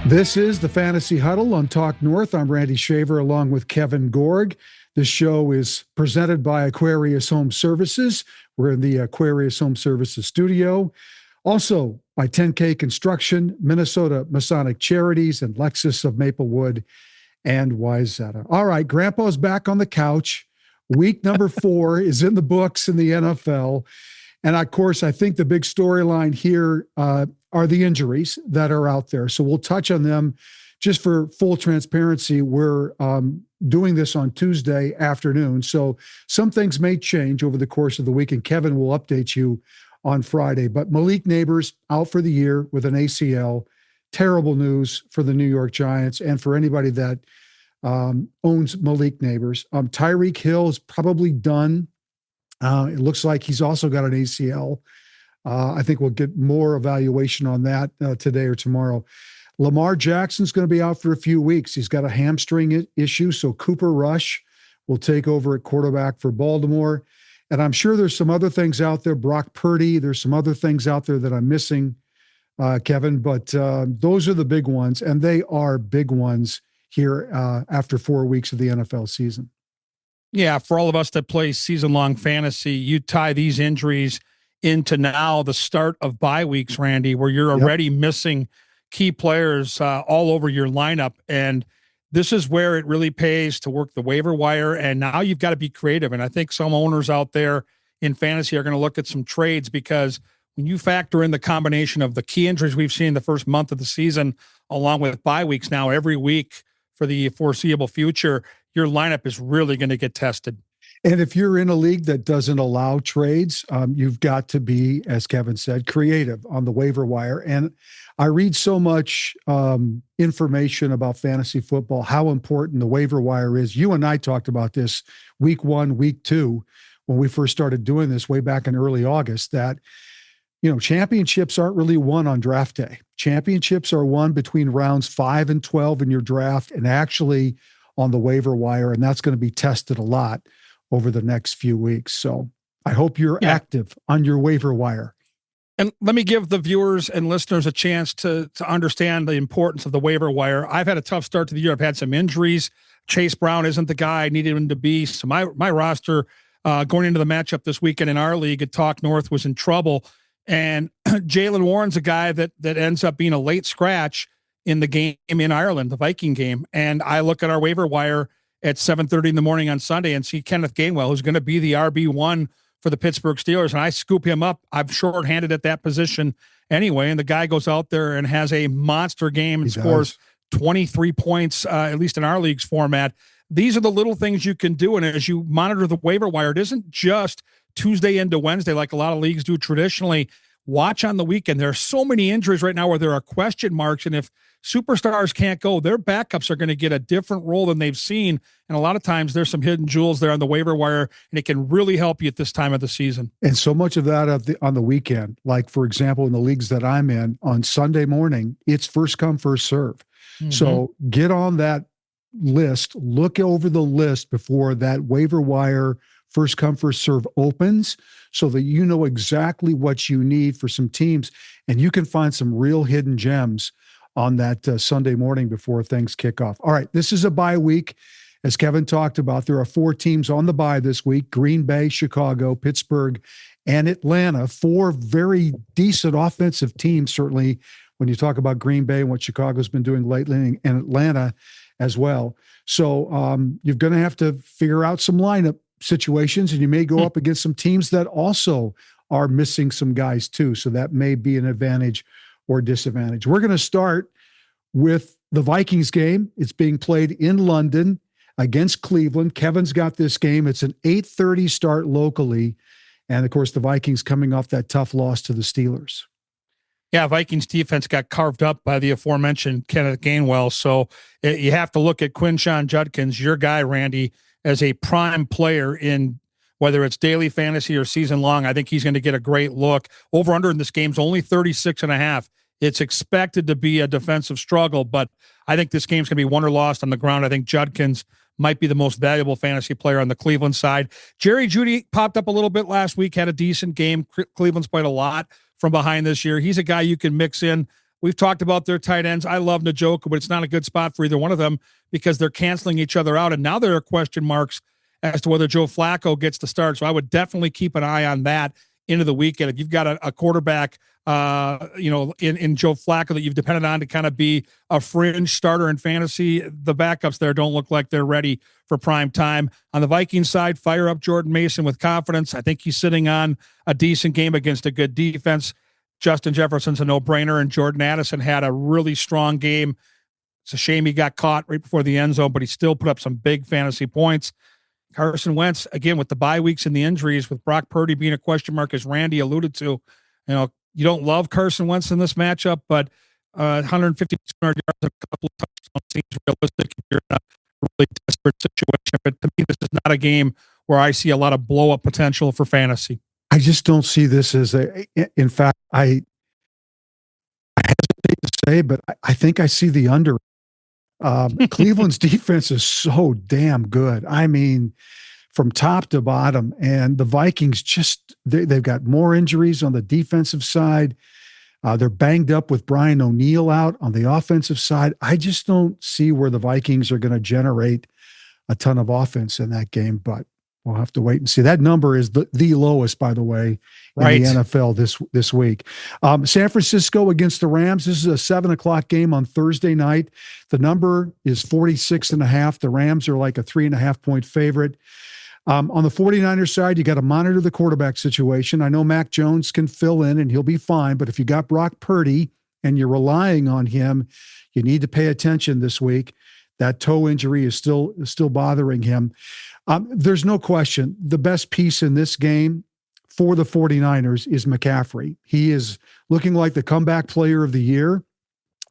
This is the Fantasy Huddle on Talk North. I'm Randy Shaver along with Kevin Gorg. This show is presented by Aquarius Home Services. We're in the Aquarius Home Services studio. Also by 10K Construction, Minnesota Masonic Charities, and Lexus of Maplewood and Wayzata. All right, Grandpa's back on the couch. Week number 4 is in the books in the NFL. And of course, I think the big storyline here are the injuries that are out there. So we'll touch on them. Just for full transparency, we're doing this on Tuesday afternoon. So some things may change over the course of the week, and Kevin will update you on Friday. But Malik Neighbors out for the year with an ACL. Terrible news for the New York Giants and for anybody that owns Malik Neighbors. Tyreek Hill is probably done. It looks like he's also got an ACL. I think we'll get more evaluation on that today or tomorrow. Lamar Jackson's going to be out for a few weeks. He's got a hamstring issue, so Cooper Rush will take over at quarterback for Baltimore. And I'm sure there's some other things out there. Brock Purdy, there's some other things out there that I'm missing, Kevin, but those are the big ones, and they are big ones here after 4 weeks of the NFL season. Yeah, for all of us that play season-long fantasy, you tie these injuries into now the start of bye weeks, Randy, where you're already missing key players all over your lineup. And this is where it really pays to work the waiver wire. And now you've got to be creative. And I think some owners out there in fantasy are going to look at some trades, because when you factor in the combination of the key injuries we've seen the first month of the season, along with bye weeks now every week for the foreseeable future, your lineup is really going to get tested. And if you're in a league that doesn't allow trades, you've got to be, as Kevin said, creative on the waiver wire. And I read so much information about fantasy football, how important the waiver wire is. You and I talked about this week 1, week 2, when we first started doing this way back in early August, that, you know, championships aren't really won on draft day. Championships are won between rounds 5 and 12 in your draft, and actually on the waiver wire. And that's going to be tested a lot over the next few weeks. So I hope you're active on your waiver wire. And let me give the viewers and listeners a chance to understand the importance of the waiver wire. I've had a tough start to the year. I've had some injuries. Chase Brown isn't the guy I needed him to be. So my roster going into the matchup this weekend in our league at Talk North was in trouble. And Jalen Warren's a guy that ends up being a late scratch in the game in Ireland, the Viking game. And I look at our waiver wire at 7:30 in the morning on Sunday and see Kenneth Gainwell, who's going to be the RB1 for the Pittsburgh Steelers. And I scoop him up. I'm shorthanded at that position anyway. And the guy goes out there and has a monster game and scores 23 points, at least in our league's format. These are the little things you can do. And as you monitor the waiver wire, it isn't just Tuesday into Wednesday like a lot of leagues do traditionally. Watch on the weekend. There are so many injuries right now where there are question marks. And if superstars can't go, their backups are going to get a different role than they've seen. And a lot of times there's some hidden jewels there on the waiver wire, and it can really help you at this time of the season. And so much of that on the weekend, like for example, in the leagues that I'm in on Sunday morning, it's first come, first serve. Mm-hmm. So get on that list, look over the list before that waiver wire first come, first serve opens, so that you know exactly what you need for some teams, and you can find some real hidden gems on that Sunday morning before things kick off. All right, this is a bye week. As Kevin talked about, there are 4 teams on the bye this week: Green Bay, Chicago, Pittsburgh, and Atlanta. 4 very decent offensive teams, certainly when you talk about Green Bay and what Chicago's been doing lately, and Atlanta as well. So you're going to have to figure out some lineup situations, and you may go up against some teams that also are missing some guys too. So that may be an advantage or disadvantage. We're going to start with the Vikings game. It's being played in London against Cleveland. Kevin's got this game. It's an 8:30 start locally. And of course, the Vikings coming off that tough loss to the Steelers. Yeah, Vikings defense got carved up by the aforementioned Kenneth Gainwell. So you have to look at Quinshon Judkins, your guy, Randy, as a prime player in whether it's daily fantasy or season long. I think he's going to get a great look. Over under in this game is only 36.5. It's expected to be a defensive struggle, but I think this game's going to be won or lost on the ground. I think Judkins might be the most valuable fantasy player on the Cleveland side. Jerry Jeudy popped up a little bit last week, had a decent game. Cleveland's played a lot from behind this year. He's a guy you can mix in We've talked about their tight ends. I love Njoku, but it's not a good spot for either one of them because they're canceling each other out. And now there are question marks as to whether Joe Flacco gets the start. So I would definitely keep an eye on that into the weekend. If you've got a quarterback, in Joe Flacco that you've depended on to kind of be a fringe starter in fantasy, the backups there don't look like they're ready for prime time. On the Vikings side, fire up Jordan Mason with confidence. I think he's sitting on a decent game against a good defense. Justin Jefferson's a no-brainer, and Jordan Addison had a really strong game. It's a shame he got caught right before the end zone, but he still put up some big fantasy points. Carson Wentz, again, with the bye weeks and the injuries, with Brock Purdy being a question mark, as Randy alluded to, you don't love Carson Wentz in this matchup, but 150, 200 yards and a couple of touchdowns seems realistic if you're in a really desperate situation. But to me, this is not a game where I see a lot of blow-up potential for fantasy. I just don't see this as in fact, I hesitate to say, but I think I see the under. Cleveland's defense is so damn good. I mean, from top to bottom, and the Vikings they've got more injuries on the defensive side. They're banged up with Brian O'Neill out on the offensive side. I just don't see where the Vikings are going to generate a ton of offense in that game, but we'll have to wait and see. That number is the lowest, by the way, in the NFL this week. San Francisco against the Rams. This is a 7:00 game on Thursday night. The number is 46.5. The Rams are like a 3.5-point favorite. On the 49ers side, you got to monitor the quarterback situation. I know Mac Jones can fill in and he'll be fine, but if you got Brock Purdy and you're relying on him, you need to pay attention this week. That toe injury is still bothering him. There's no question the best piece in this game for the 49ers is McCaffrey. He is looking like the comeback player of the year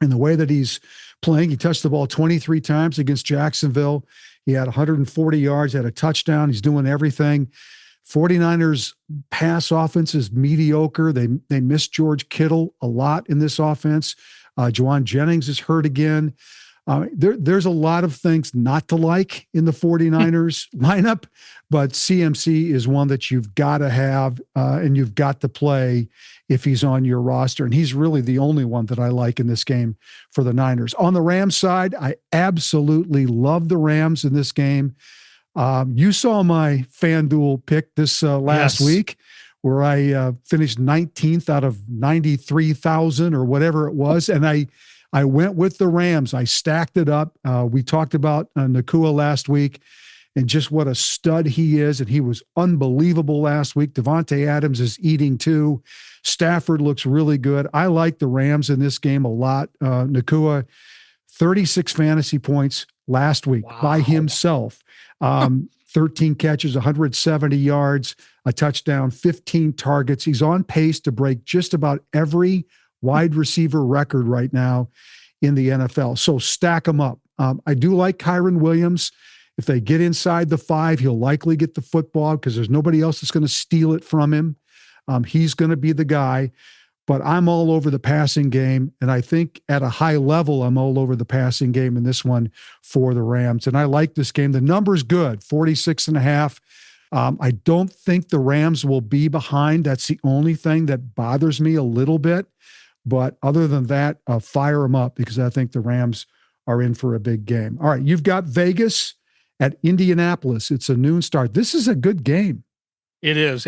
in the way that he's playing. He touched the ball 23 times against Jacksonville. He had 140 yards, had a touchdown. He's doing everything. 49ers pass offense is mediocre. They miss George Kittle a lot in this offense. Juwan Jennings is hurt again. There's a lot of things not to like in the 49ers lineup, but CMC is one that you've got to have and you've got to play if he's on your roster. And he's really the only one that I like in this game for the Niners. On the Rams side, I absolutely love the Rams in this game. You saw my FanDuel pick this last week where I finished 19th out of 93,000 or whatever it was. And I went with the Rams. I stacked it up. We talked about Nakua last week and just what a stud he is. And he was unbelievable last week. Devontae Adams is eating too. Stafford looks really good. I like the Rams in this game a lot. Nakua, 36 fantasy points last week by himself. 13 catches, 170 yards, a touchdown, 15 targets. He's on pace to break just about every wide receiver record right now in the NFL. So stack them up. I do like Kyron Williams. If they get inside the 5, he'll likely get the football because there's nobody else that's going to steal it from him. He's going to be the guy. But I'm all over the passing game. And I think at a high level, I'm all over the passing game in this one for the Rams. And I like this game. The number's good, 46.5. I don't think the Rams will be behind. That's the only thing that bothers me a little bit. But other than that, fire them up because I think the Rams are in for a big game. All right, you've got Vegas at Indianapolis. It's a noon start. This is a good game. It is.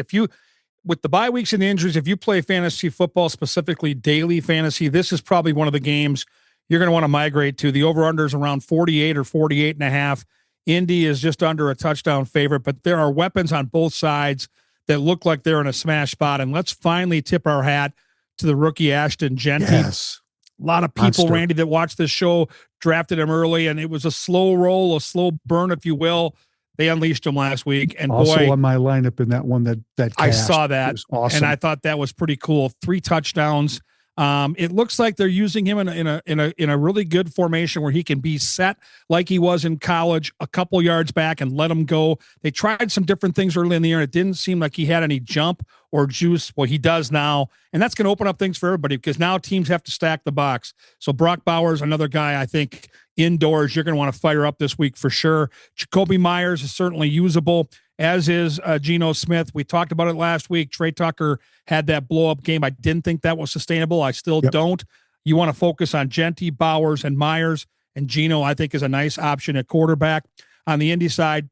With the bye weeks and the injuries, if you play fantasy football, specifically daily fantasy, this is probably one of the games you're going to want to migrate to. The over-under is around 48 or 48.5. Indy is just under a touchdown favorite, but there are weapons on both sides that look like they're in a smash spot. And let's finally tip our hat to the rookie Ashton Genty. Yes. A lot of people, Randy, that watched this show drafted him early, and it was a slow roll, a slow burn, if you will. They unleashed him last week, and also on my lineup in that one that I saw that, awesome. And I thought that was pretty cool. 3 touchdowns. It looks like they're using him in a really good formation where he can be set like he was in college, a couple yards back and let him go. They tried some different things early in the year. It didn't seem like he had any jump or juice. Well, he does now, and that's going to open up things for everybody because now teams have to stack the box. So Brock Bowers, another guy I think indoors you're going to want to fire up this week for sure. Jacoby Myers is certainly usable, as is Geno Smith. We talked about it last week. Trey Tucker had that blow-up game. I didn't think that was sustainable. I still don't. You want to focus on Genty, Bowers, and Myers. And Geno, I think, is a nice option at quarterback. On the Indy side,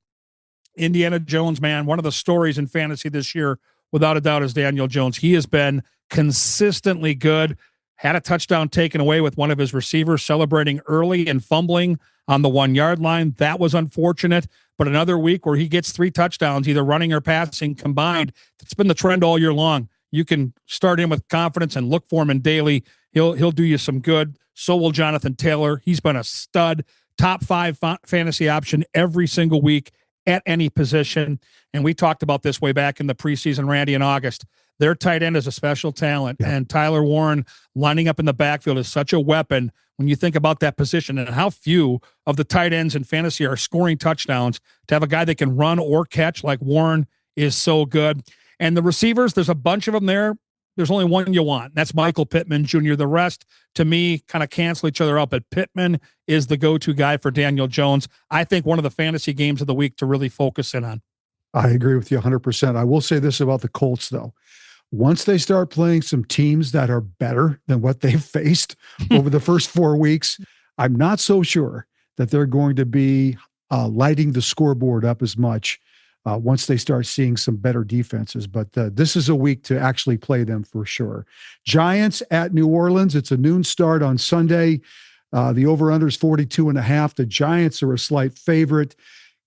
Indiana Jones, man, one of the stories in fantasy this year, without a doubt, is Daniel Jones. He has been consistently good. Had a touchdown taken away with one of his receivers celebrating early and fumbling on the 1 yard line. That was unfortunate. But another week where he gets 3 touchdowns, either running or passing combined. It's been the trend all year long. You can start him with confidence and look for him in daily. He'll do you some good. So will Jonathan Taylor. He's been a stud, top 5 fantasy option every single week at any position. And we talked about this way back in the preseason, Randy, in August. Their tight end is a special talent, and Tyler Warren lining up in the backfield is such a weapon when you think about that position and how few of the tight ends in fantasy are scoring touchdowns. To have a guy that can run or catch like Warren is so good. And the receivers, there's a bunch of them there. There's only one you want. That's Michael Pittman Jr. The rest, to me, kind of cancel each other out, but Pittman is the go-to guy for Daniel Jones. I think one of the fantasy games of the week to really focus in on. I agree with you 100%. I will say this about the Colts, though. Once they start playing some teams that are better than what they've faced over the first 4 weeks, I'm not so sure that they're going to be lighting the scoreboard up as much once they start seeing some better defenses. But this is a week to actually play them for sure. Giants at New Orleans. It's a noon start on Sunday. The over-under is 42.5. The Giants are a slight favorite.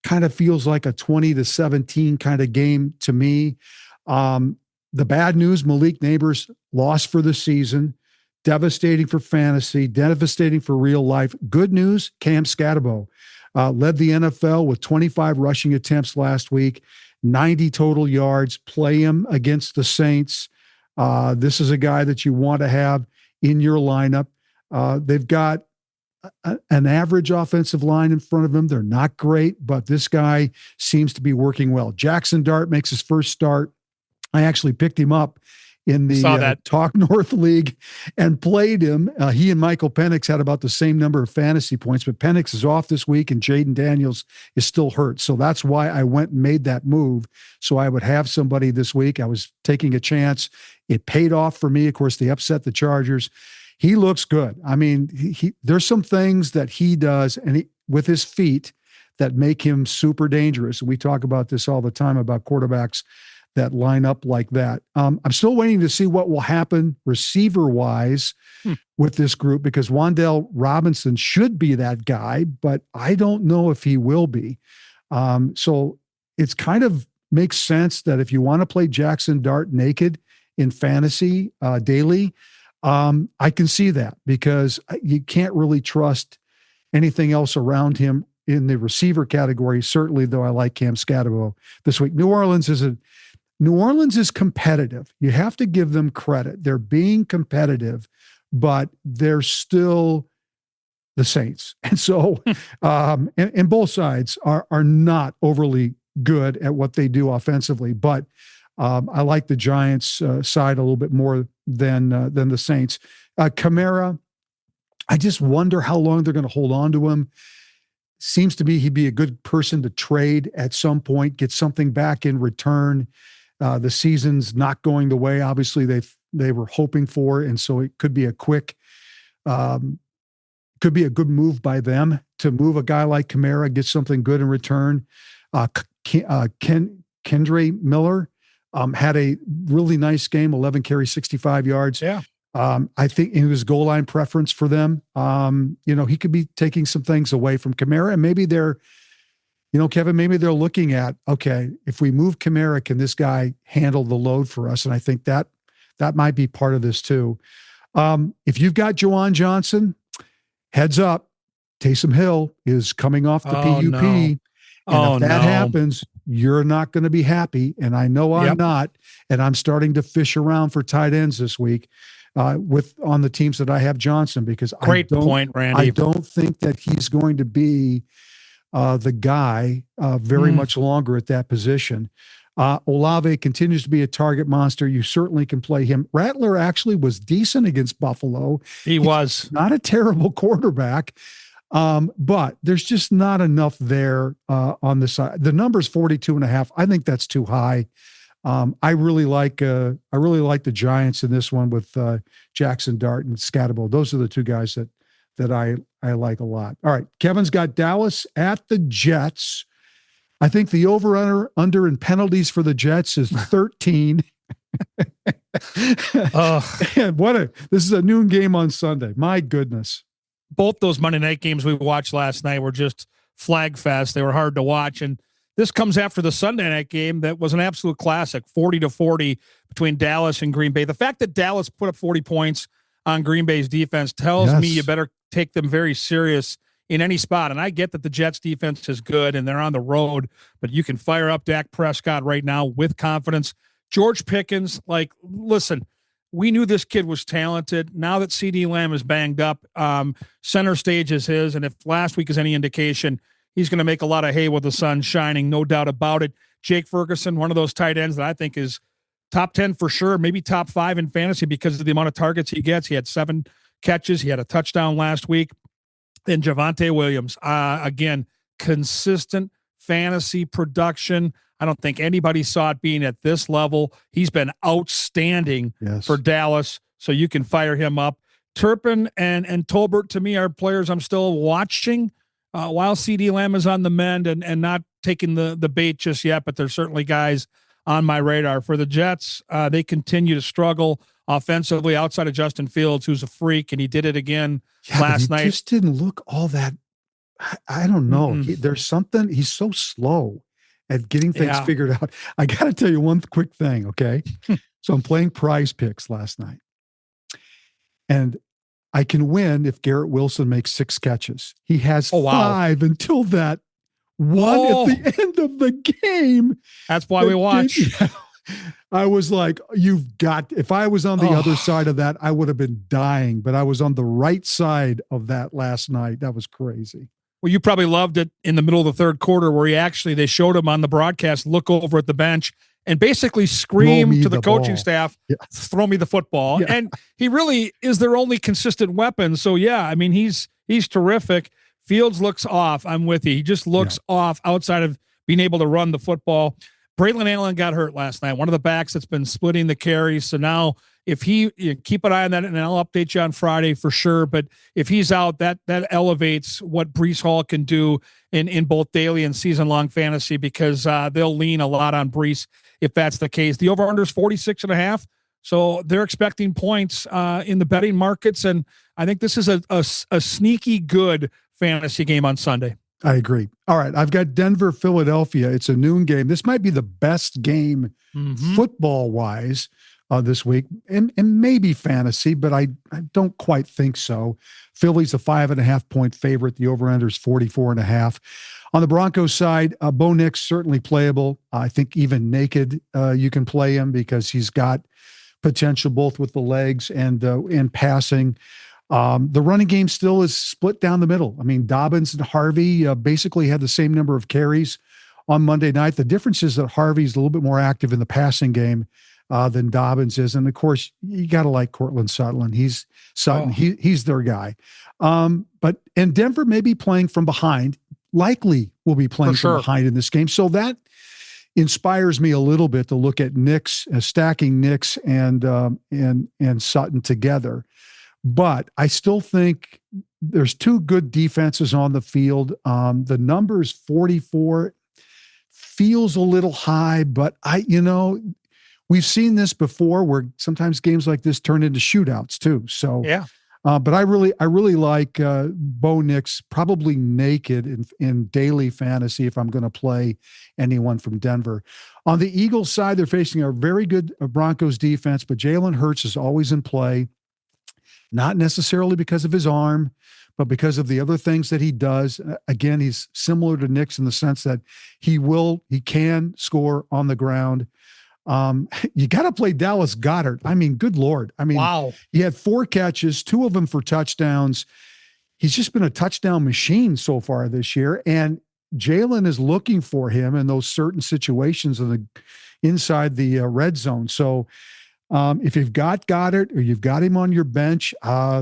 Kind of feels like a 20-17 kind of game to me. The bad news, Malik Neighbors lost for the season. Devastating for fantasy, devastating for real life. Good news, Cam Scatterbo led the NFL with 25 rushing attempts last week, 90 total yards. Play him against the Saints. This is a guy that you want to have in your lineup. They've got an average offensive line in front of him. They're not great, but this guy seems to be working well. Jackson Dart makes his first start. I actually picked him up in the Talk North League and played him. He and Michael Penix had about the same number of fantasy points, but Penix is off this week and Jaden Daniels is still hurt. So that's why I went and made that move. So I would have somebody this week. I was taking a chance. It paid off for me. Of course, they upset the Chargers. He looks good. I mean, there's some things that he does and with his feet that make him super dangerous. We talk about this all the time about quarterbacks that line up like that. I'm still waiting to see what will happen receiver-wise with this group because Wan'Dale Robinson should be that guy, but I don't know if he will be. So it's kind of makes sense that if you want to play Jackson Dart naked in fantasy daily, I can see that because you can't really trust anything else around him in the receiver category. Certainly, though, I like Cam Scatterbo this week. New Orleans is competitive. You have to give them credit. They're being competitive, but they're still the Saints. And so, and both sides are not overly good at what they do offensively, but I like the Giants side a little bit more than the Saints. Kamara, I just wonder how long they're going to hold on to him. Seems to me he'd be a good person to trade at some point, get something back in return. The season's not going the way, obviously, they were hoping for, and so it could be a quick, could be a good move by them to move a guy like Kamara, get something good in return. Kendre Miller had a really nice game, 11 carries, 65 yards. Yeah. I think it was goal line preference for them. He could be taking some things away from Kamara, and maybe they're, Kevin, maybe they're looking at, okay, if we move Kamara, can this guy handle the load for us? And I think that might be part of this too. If you've got Juwan Johnson, heads up, Taysom Hill is coming off the PUP. No. And if that happens, you're not going to be happy. And I know I'm not. And I'm starting to fish around for tight ends this week on the teams that I have Johnson, because Great point, Randy. I don't think that he's going to be the guy very much longer at that position. Olave continues to be a target monster. You certainly can play him. Rattler actually was decent against Buffalo. He's not a terrible quarterback, but there's just not enough there on the side. The number's 42.5. I think that's too high. I really like the Giants in this one with Jackson Dart and Scatterbo. Those are the two guys that I like a lot. All right, Kevin's got Dallas at the Jets. I think the over-under in penalties for the Jets is 13. And this is a noon game on Sunday. My goodness. Both those Monday night games we watched last night were just flag fest. They were hard to watch. And this comes after the Sunday night game that was an absolute classic, 40-40 between Dallas and Green Bay. The fact that Dallas put up 40 points on Green Bay's defense tells me you better take them very serious in any spot. And I get that the Jets defense is good and they're on the road, but you can fire up Dak Prescott right now with confidence. George Pickens, listen, we knew this kid was talented. Now that CD Lamb is banged up, center stage is his. And if last week is any indication, he's going to make a lot of hay with the sun shining, no doubt about it. Jake Ferguson, one of those tight ends that I think is top 10 for sure, maybe top 5 in fantasy because of the amount of targets he gets. He had 7 catches. He had a touchdown last week. Then Javonte Williams, again, consistent fantasy production. I don't think anybody saw it being at this level. He's been outstanding for Dallas, so you can fire him up. Turpin and Tolbert, to me, are players I'm still watching while CD Lamb is on the mend and not taking the bait just yet, but there's certainly guys on my radar. For the Jets, they continue to struggle offensively outside of Justin Fields, who's a freak, and he did it again last night. Just didn't look all that. I don't know. There's something. He's so slow at getting things figured out. I got to tell you one quick thing, okay? So I'm playing Prize Picks last night, and I can win if Garrett Wilson makes 6 catches. He has 5 until that one at the end of the game. That's why we watch. I was like, if I was on the other side of that, I would have been dying, but I was on the right side of that last night. That was crazy. Well, you probably loved it in the middle of the third quarter where they showed him on the broadcast, look over at the bench and basically scream to the coaching staff, throw me the football. Yeah. And he really is their only consistent weapon. So he's terrific. Fields looks off. I'm with you. He just looks off outside of being able to run the football. Braylon Allen got hurt last night, one of the backs that's been splitting the carries. So now if keep an eye on that, and I'll update you on Friday for sure. But if he's out, that elevates what Breece Hall can do in both daily and season-long fantasy because they'll lean a lot on Breece if that's the case. The over-under is 46.5. So they're expecting points in the betting markets. And I think this is a sneaky good fantasy game on Sunday. I agree. All right. I've got Denver, Philadelphia. It's a noon game. This might be the best game football wise this week and maybe fantasy, but I don't quite think so. Philly's a 5.5 point favorite. The over-under is 44.5. On the Broncos side, Bo Nix certainly playable. I think even naked, you can play him because he's got potential both with the legs and passing. The running game still is split down the middle. I mean, Dobbins and Harvey basically had the same number of carries on Monday night. The difference is that Harvey's a little bit more active in the passing game than Dobbins is. And of course, you got to like Cortland Sutton. He's their guy. But Denver may be playing from behind, likely will be playing from behind in this game. So that inspires me a little bit to look at Nix, stacking Nix and Sutton together. But I still think there's 2 good defenses on the field. The numbers 44 feels a little high, but we've seen this before where sometimes games like this turn into shootouts too. So but I really like Bo Nix, probably naked in daily fantasy if I'm going to play anyone from Denver. On the Eagles side, they're facing a very good Broncos defense, but Jalen Hurts is always in play. Not necessarily because of his arm, but because of the other things that he does. Again, he's similar to Nix in the sense that he can score on the ground. You got to play Dallas Goedert. I mean, good Lord. I mean, wow. He had 4 catches, 2 of them for touchdowns. He's just been a touchdown machine so far this year. And Jalen is looking for him in those certain situations inside the red zone. So, if you've got Goddard or you've got him on your bench,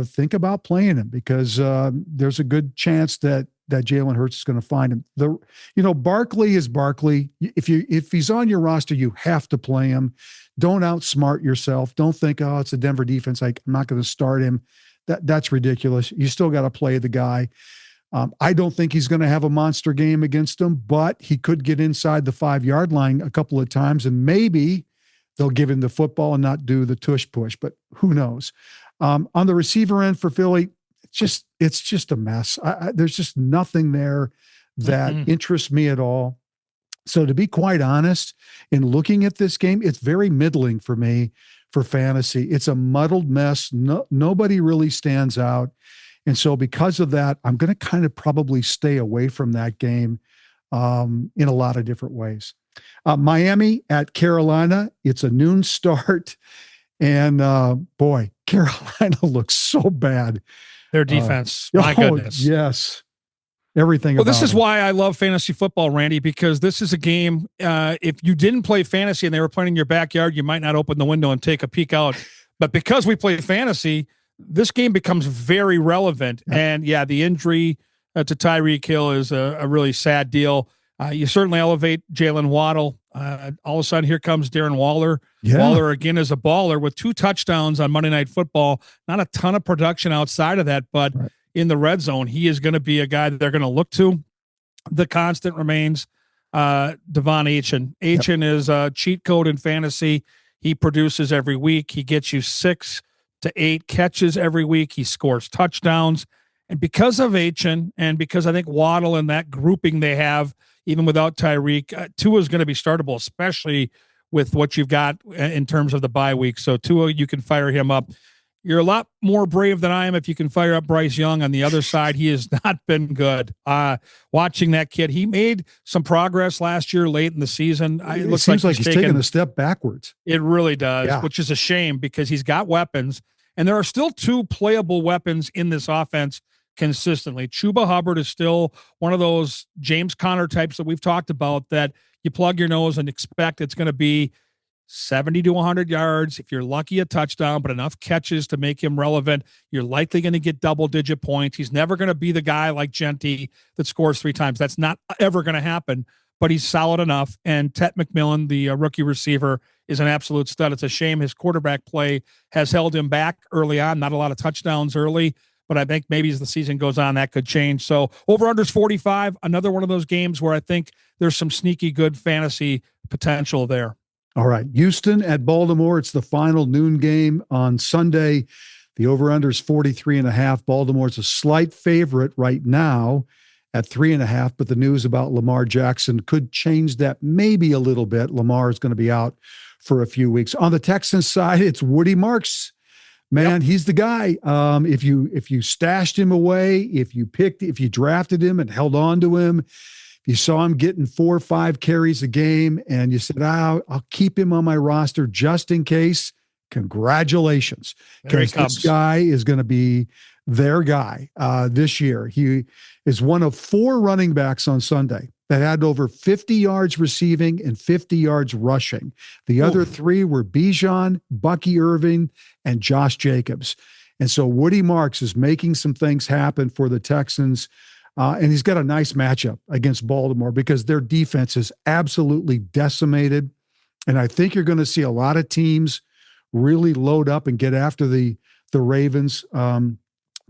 think about playing him because there's a good chance that that Jalen Hurts is going to find him. Barkley is Barkley. If he's on your roster, you have to play him. Don't outsmart yourself. Don't think, oh, it's a Denver defense, I'm not going to start him. That's ridiculous. You still got to play the guy. I don't think he's going to have a monster game against them, but he could get inside the 5-yard line a couple of times, and maybe they'll give him the football and not do the tush push, but who knows? On the receiver end for Philly, it's just a mess. There's just nothing there that interests me at all. So to be quite honest, in looking at this game, it's very middling for me for fantasy. It's a muddled mess. Nobody really stands out. And so because of that, I'm going to kind of probably stay away from that game in a lot of different ways. Miami at Carolina, it's a noon start. And boy, Carolina looks so bad. Their defense, my goodness. Yes. Everything. Well, this is why I love fantasy football, Randy, because this is a game. If you didn't play fantasy and they were playing in your backyard, you might not open the window and take a peek out. But because we play fantasy, this game becomes very relevant. Yep. And yeah, the injury to Tyreek Hill is a really sad deal. You certainly elevate Jalen Waddle. All of a sudden, here comes Darren Waller. Yeah. Waller, again, is a baller with 2 touchdowns on Monday Night Football. Not a ton of production outside of that, but in the red zone, he is going to be a guy that they're going to look to. The constant remains Devon Achane. Achane is a cheat code in fantasy. He produces every week. He gets you 6 to 8 catches every week. He scores touchdowns. And because of Achane, and because I think Waddle and that grouping they have, even without Tyreek, Tua is going to be startable, especially with what you've got in terms of the bye week. So Tua, you can fire him up. You're a lot more brave than I am if you can fire up Bryce Young on the other side. He has not been good. Watching that kid, he made some progress last year late in the season. It seems like he's taken a step backwards. It really does, which is a shame because he's got weapons, and there are still 2 playable weapons in this offense consistently. Chuba Hubbard is still one of those James Conner types that we've talked about that you plug your nose and expect it's going to be 70 to 100 yards. If you're lucky, a touchdown, but enough catches to make him relevant. You're likely going to get double-digit points. He's never going to be the guy like Gentry that scores 3 times. That's not ever going to happen, but he's solid enough. And Tet McMillan, the rookie receiver, is an absolute stud. It's a shame his quarterback play has held him back early on. Not a lot of touchdowns early, but I think maybe as the season goes on, that could change. So over-under's 45, another one of those games where I think there's some sneaky good fantasy potential there. All right. Houston at Baltimore. It's the final noon game on Sunday. The over-under is 43.5. Baltimore's a slight favorite right now at 3.5, but the news about Lamar Jackson could change that maybe a little bit. Lamar is going to be out for a few weeks. On the Texans side, it's Woody Marks. Man, he's the guy. If you stashed him away, if you drafted him and held on to him, if you saw him getting 4 or 5 carries a game and you said, I'll keep him on my roster just in case, congratulations. Because this guy is going to be their guy this year. He is one of 4 running backs on Sunday that had over 50 yards receiving and 50 yards rushing. The other 3 were Bijan, Bucky Irving, and Josh Jacobs. And so Woody Marks is making some things happen for the Texans. And he's got a nice matchup against Baltimore because their defense is absolutely decimated. And I think you're going to see a lot of teams really load up and get after the Ravens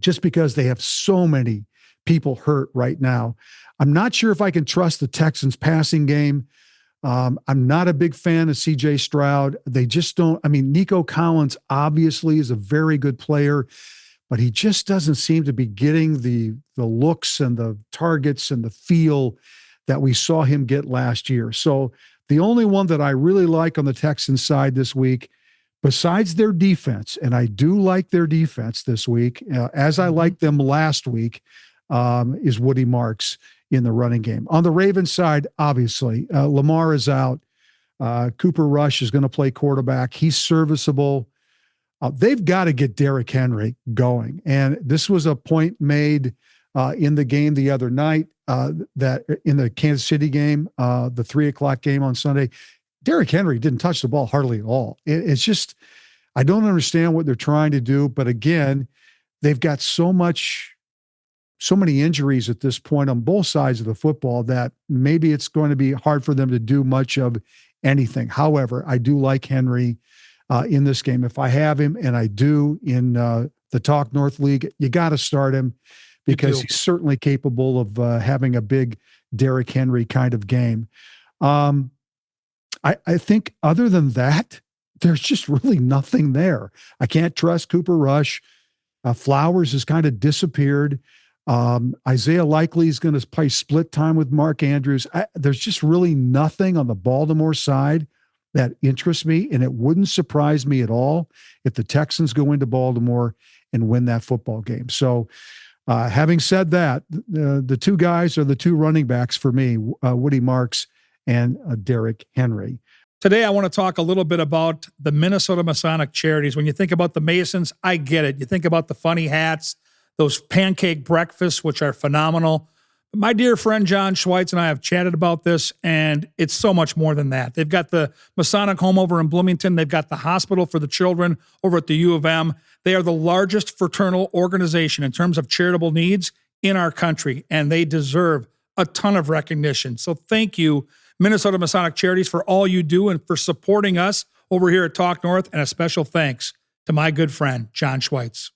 just because they have so many people hurt right now. I'm not sure if I can trust the Texans passing game. I'm not a big fan of CJ Stroud. They just don't. I mean, Nico Collins obviously is a very good player, but he just doesn't seem to be getting the looks and the targets and the feel that we saw him get last year. So the only one that I really like on the Texans side this week, besides their defense, and I do like their defense this week, as I liked them last week, is Woody Marks in the running game. On the Ravens side, obviously, Lamar is out. Cooper Rush is going to play quarterback. He's serviceable. They've got to get Derrick Henry going. And this was a point made in the game the other night, that in the Kansas City game, the 3:00 game on Sunday, Derrick Henry didn't touch the ball hardly at all. It's just, I don't understand what they're trying to do. But again, they've got so much so many injuries at this point on both sides of the football that maybe it's going to be hard for them to do much of anything. However, I do like Henry in this game. If I have him, and I do in the Talk North League, you got to start him because he's certainly capable of having a big Derrick Henry kind of game. I think other than that, there's just really nothing there. I can't trust Cooper Rush. Flowers has kind of disappeared. Isaiah Likely is going to play split time with Mark Andrews. There's just really nothing on the Baltimore side that interests me, and it wouldn't surprise me at all if the Texans go into Baltimore and win that football game. So having said that, the two guys are the two running backs for me, Woody Marks and Derrick Henry. Today, I want to talk a little bit about the Minnesota Masonic Charities. When you think about the Masons, I get it. You think about the funny hats, those pancake breakfasts, which are phenomenal. My dear friend John Schweitz and I have chatted about this, and it's so much more than that. They've got the Masonic home over in Bloomington. They've got the hospital for the children over at the U of M. They are the largest fraternal organization in terms of charitable needs in our country, and they deserve a ton of recognition. So thank you, Minnesota Masonic Charities, for all you do and for supporting us over here at Talk North, and a special thanks to my good friend, John Schweitz.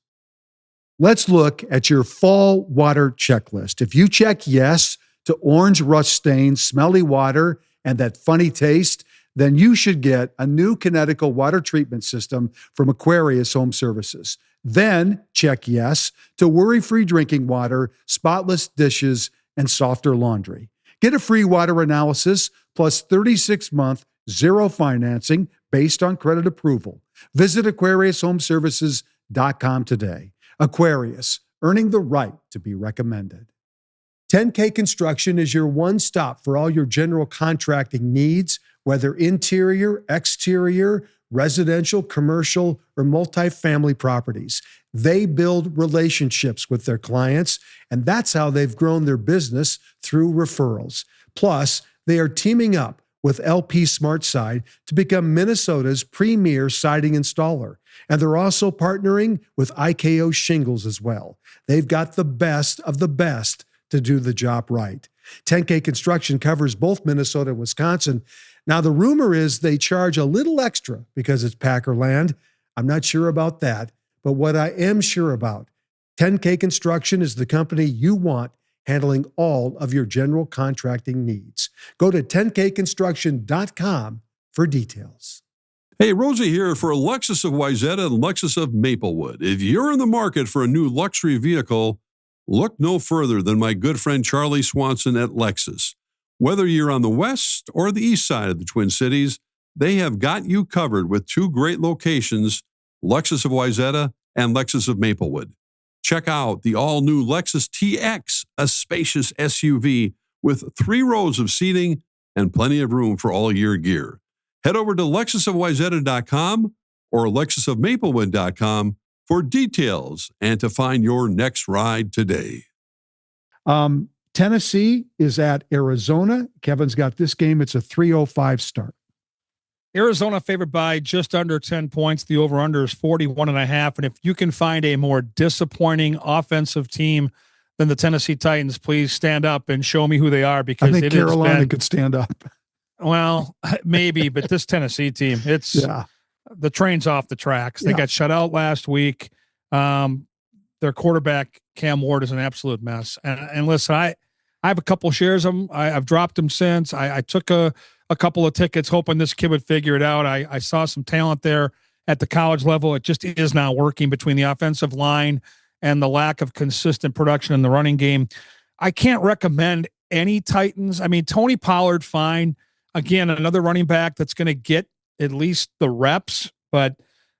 Let's look at your fall water checklist. If you check yes to orange rust stains, smelly water, and that funny taste, then you should get a new Kinetical water treatment system from Aquarius Home Services. Then check yes to worry-free drinking water, spotless dishes, and softer laundry. Get a free water analysis plus 36-month zero financing based on credit approval. Visit AquariusHomeservices.com today. Aquarius, earning the right to be recommended. 10K Construction is your one-stop for all your general contracting needs, whether interior, exterior, residential, commercial, or multifamily properties. They build relationships with their clients, and that's how they've grown their business through referrals. Plus, they are teaming up with LP SmartSide to become Minnesota's premier siding installer. And they're also partnering with IKO Shingles as well. They've got the best of the best to do the job right. 10K Construction covers both Minnesota and Wisconsin. Now, the rumor is they charge a little extra because it's Packer land. I'm not sure about that. But what I am sure about, 10K Construction is the company you want handling all of your general contracting needs. Go to 10kconstruction.com for details. Hey, Rosie here for Lexus of Wayzata and Lexus of Maplewood. If you're in the market for a new luxury vehicle, look no further than my good friend Charlie Swanson at Lexus. Whether you're on the west or the east side of the Twin Cities, they have got you covered with two great locations, Lexus of Wayzata and Lexus of Maplewood. Check out the all-new Lexus TX, a spacious SUV with 3 rows of seating and plenty of room for all your gear. Head over to lexusofwayzata.com or lexusofmaplewood.com for details and to find your next ride today. Tennessee is at Arizona. Kevin's got this game. It's a 3:05 start. Arizona favored by just under 10 points. The over-under is 41.5. And if you can find a more disappointing offensive team than the Tennessee Titans, please stand up and show me who they are, because I think Carolina could stand up. Well, maybe, but this Tennessee team, the train's off the tracks. They got shut out last week. Their quarterback, Cam Ward, is an absolute mess. And listen, I have a couple shares of them. I've dropped them since. I took a couple of tickets hoping this kid would figure it out. I saw some talent there at the college level. It just is not working between the offensive line and the lack of consistent production in the running game. I can't recommend any Titans. I mean, Tony Pollard, fine. Again, another running back that's going to get at least the reps, but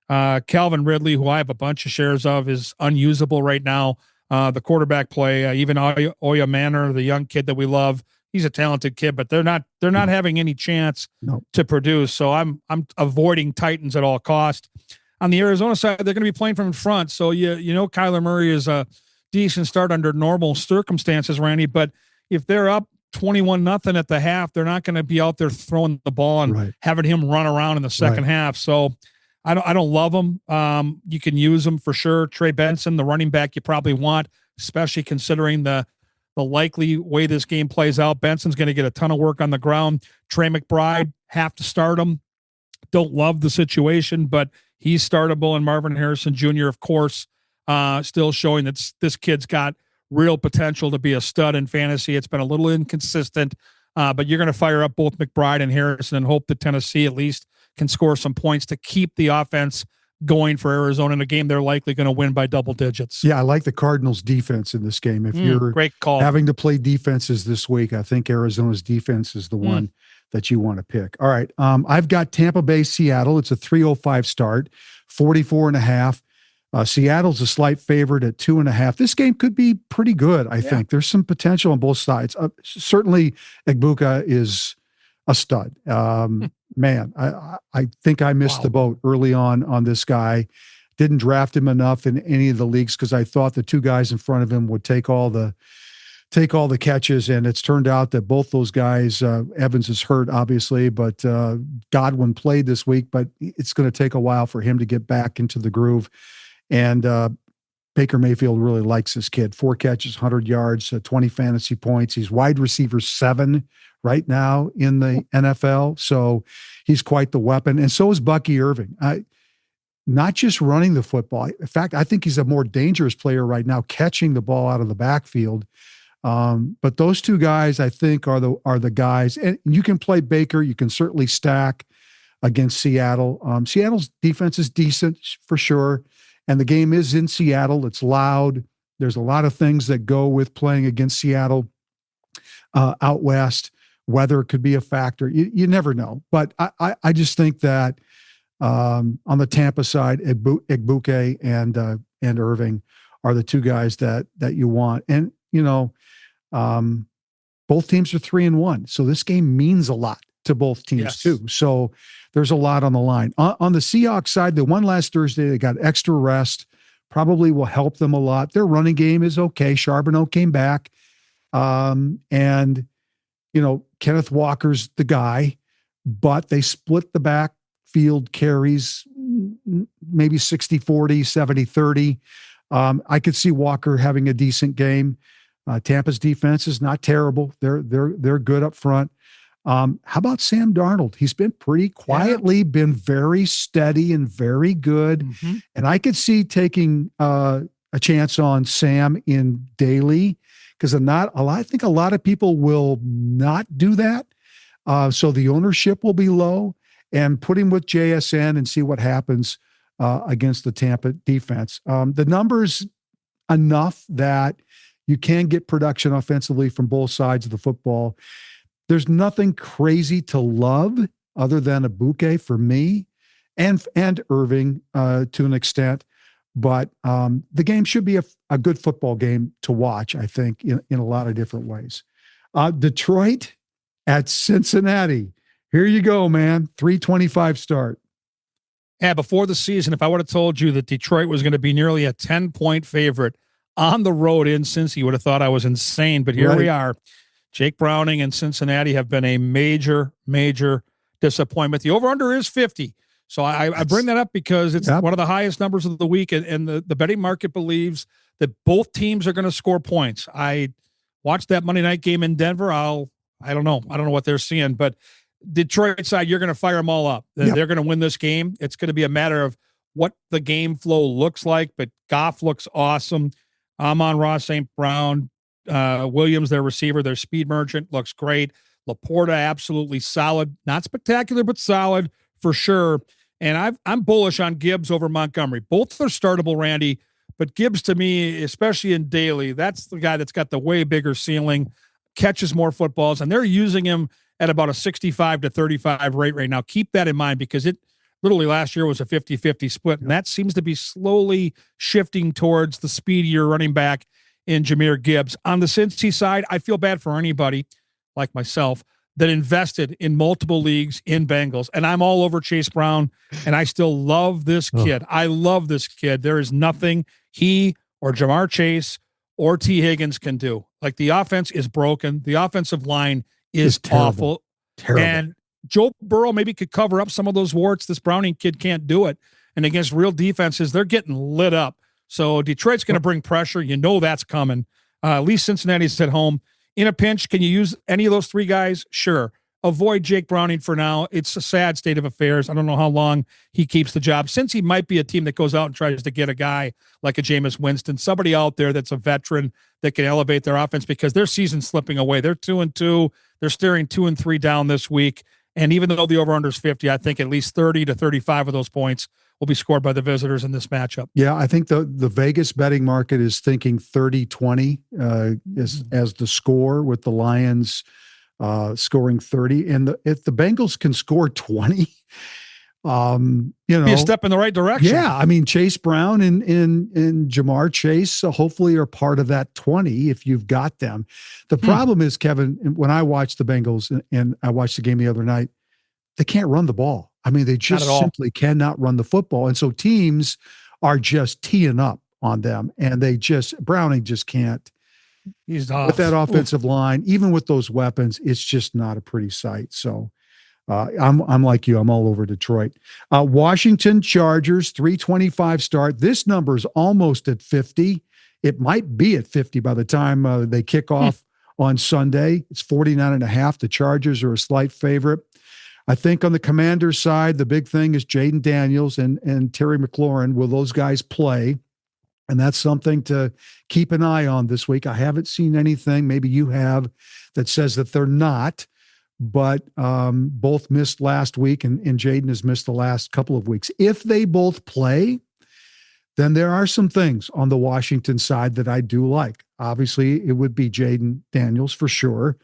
Calvin Ridley, who I have a bunch of shares of, is unusable right now. The quarterback play, even Oya Manor, the young kid that we love, he's a talented kid, but they're not having any chance to produce. So I'm avoiding Titans at all cost. On the Arizona side, they're going to be playing from in front. So you know Kyler Murray is a decent start under normal circumstances, Randy. But if they're up 21-0 at the half, they're not going to be out there throwing the ball and having him run around in the second half. So I don't love them. You can use them for sure. Trey Benson, the running back you probably want. especially considering the likely way this game plays out. Benson's going to get a ton of work on the ground. Trey McBride, have to start him. Don't love the situation, but he's startable. And Marvin Harrison Jr., of course, still showing that this kid's got real potential to be a stud in fantasy. It's been a little inconsistent, but you're going to fire up both McBride and Harrison and hope that Tennessee at least can score some points to keep the offense going for Arizona in a game they're likely going to win by double digits. Yeah, I like the Cardinals defense in this game. If you're great call. Having to play defenses this week, I think Arizona's defense is the one that you want to pick. All right. I've got Tampa Bay, Seattle. It's a 3:05 start, 44.5. Seattle's a slight favorite at 2.5. This game could be pretty good, I think. There's some potential on both sides. Certainly, Egbuka is a stud. Man, I think I missed the boat early on this guy. Didn't draft him enough in any of the leagues because I thought the two guys in front of him would take all the catches, and it's turned out that both those guys, Evans is hurt, obviously, but Godwin played this week, but it's going to take a while for him to get back into the groove. And Baker Mayfield really likes this kid. 4 catches, 100 yards, 20 fantasy points. He's wide receiver 7 right now in the NFL. So he's quite the weapon. And so is Bucky Irving. Not just running the football. In fact, I think he's a more dangerous player right now, catching the ball out of the backfield. But those two guys, I think, are the guys. And you can play Baker. You can certainly stack against Seattle. Seattle's defense is decent for sure. And the game is in Seattle. It's loud. There's a lot of things that go with playing against Seattle out west. Weather could be a factor. You never know. But I just think that on the Tampa side, Egbuka and Irving are the two guys that you want. And, both teams are 3-1. So this game means a lot to both teams too. So there's a lot on the line. On the Seahawks side, they won last Thursday. They got extra rest. Probably will help them a lot. Their running game is okay. Charbonneau came back. And Kenneth Walker's the guy, but they split the backfield carries, maybe 60-40, 70-30. I could see Walker having a decent game. Tampa's defense is not terrible. They're good up front. How about Sam Darnold? He's been pretty quietly, been very steady and very good. Mm-hmm. And I could see taking a chance on Sam in daily because I think a lot of people will not do that. So the ownership will be low, and put him with JSN and see what happens against the Tampa defense. The numbers enough that you can get production offensively from both sides of the football. There's nothing crazy to love other than a bouquet for me and Irving to an extent. But the game should be a good football game to watch, I think, in a lot of different ways. Detroit at Cincinnati. Here you go, man. 3:25 start. Yeah, before the season, if I would have told you that Detroit was going to be nearly a 10-point favorite on the road in Cincy, you would have thought I was insane. But here we are. Jake Browning and Cincinnati have been a major, major disappointment. The over-under is 50. So I bring that up because it's one of the highest numbers of the week, and the betting market believes that both teams are going to score points. I watched that Monday night game in Denver. I don't know what they're seeing, but Detroit side, you're going to fire them all up. They're going to win this game. It's going to be a matter of what the game flow looks like, but Goff looks awesome. Amon-Ra St. Brown, Williams, their receiver, their speed merchant, looks great. Laporta, absolutely solid. Not spectacular, but solid for sure. And I'm bullish on Gibbs over Montgomery. Both are startable, Randy, but Gibbs to me, especially in daily, that's the guy that's got the way bigger ceiling, catches more footballs, and they're using him at about a 65-35 rate right now. Keep that in mind because it literally last year was a 50-50 split, and that seems to be slowly shifting towards the speedier running back in Jahmyr Gibbs. On the Cincy side, I feel bad for anybody like myself that invested in multiple leagues in Bengals, and I'm all over Chase Brown, and I still love this kid. I love this kid. There is nothing he or Jamar Chase or T. Higgins can do. Like, the offense is broken. The offensive line is awful. Terrible. And Joe Burrow maybe could cover up some of those warts. This Browning kid can't do it. And against real defenses, they're getting lit up. So Detroit's going to bring pressure. You know that's coming. At least Cincinnati's at home. In a pinch, can you use any of those three guys? Sure. Avoid Jake Browning for now. It's a sad state of affairs. I don't know how long he keeps the job, since he might be a team that goes out and tries to get a guy like a Jameis Winston, somebody out there that's a veteran that can elevate their offense, because their season's slipping away. They're 2-2. They're staring 2-3 down this week. And even though the over-under is 50, I think at least 30 to 35 of those points will be scored by the visitors in this matchup. Yeah, I think the Vegas betting market is thinking 30-20 as the score, with the Lions scoring 30. And if the Bengals can score 20, be a step in the right direction. Yeah, I mean, Chase Brown and Jamar Chase hopefully are part of that 20 if you've got them. The problem is, Kevin, when I watched the Bengals and I watched the game the other night, they can't run the ball. I mean, they just simply cannot run the football. And so teams are just teeing up on them, and Browning just can't. He's off. With that offensive line, even with those weapons, it's just not a pretty sight. So I'm like you. I'm all over Detroit. Washington Chargers, 325 start. This number is almost at 50. It might be at 50 by the time they kick off on Sunday. It's 49.5. The Chargers are a slight favorite. I think on the Commanders side, the big thing is Jaden Daniels and Terry McLaurin. Will those guys play? And that's something to keep an eye on this week. I haven't seen anything, maybe you have, that says that they're not, but both missed last week, and Jaden has missed the last couple of weeks. If they both play, then there are some things on the Washington side that I do like. Obviously, it would be Jaden Daniels for sure.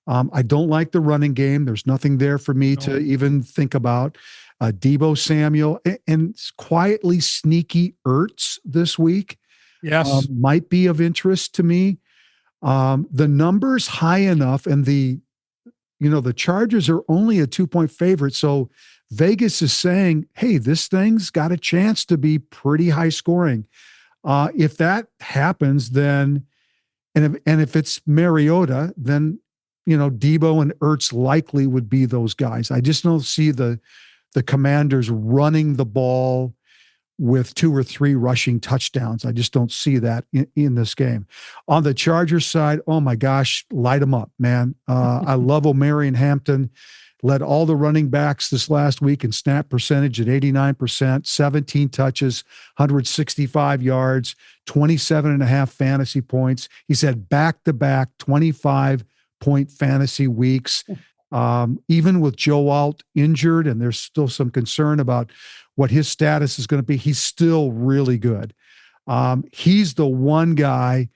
I don't like the running game. There's nothing there for me to even think about. Deebo Samuel and quietly sneaky Ertz this week. Yes. Might be of interest to me. The number's high enough, and the Chargers are only a 2-point favorite. So Vegas is saying, hey, this thing's got a chance to be pretty high scoring. If that happens, then, and if it's Mariota, then, Deebo and Ertz likely would be those guys. I just don't see the Commanders running the ball with 2 or 3 rushing touchdowns. I just don't see that in this game. On the Chargers side, oh my gosh, light them up, man. I love Omarion Hampton. Led all the running backs this last week in snap percentage at 89%, 17 touches, 165 yards, 27.5 fantasy points. He's had back-to-back 25-point fantasy weeks. Even with Joe Alt injured, and there's still some concern about what his status is going to be, he's still really good. He's the one guy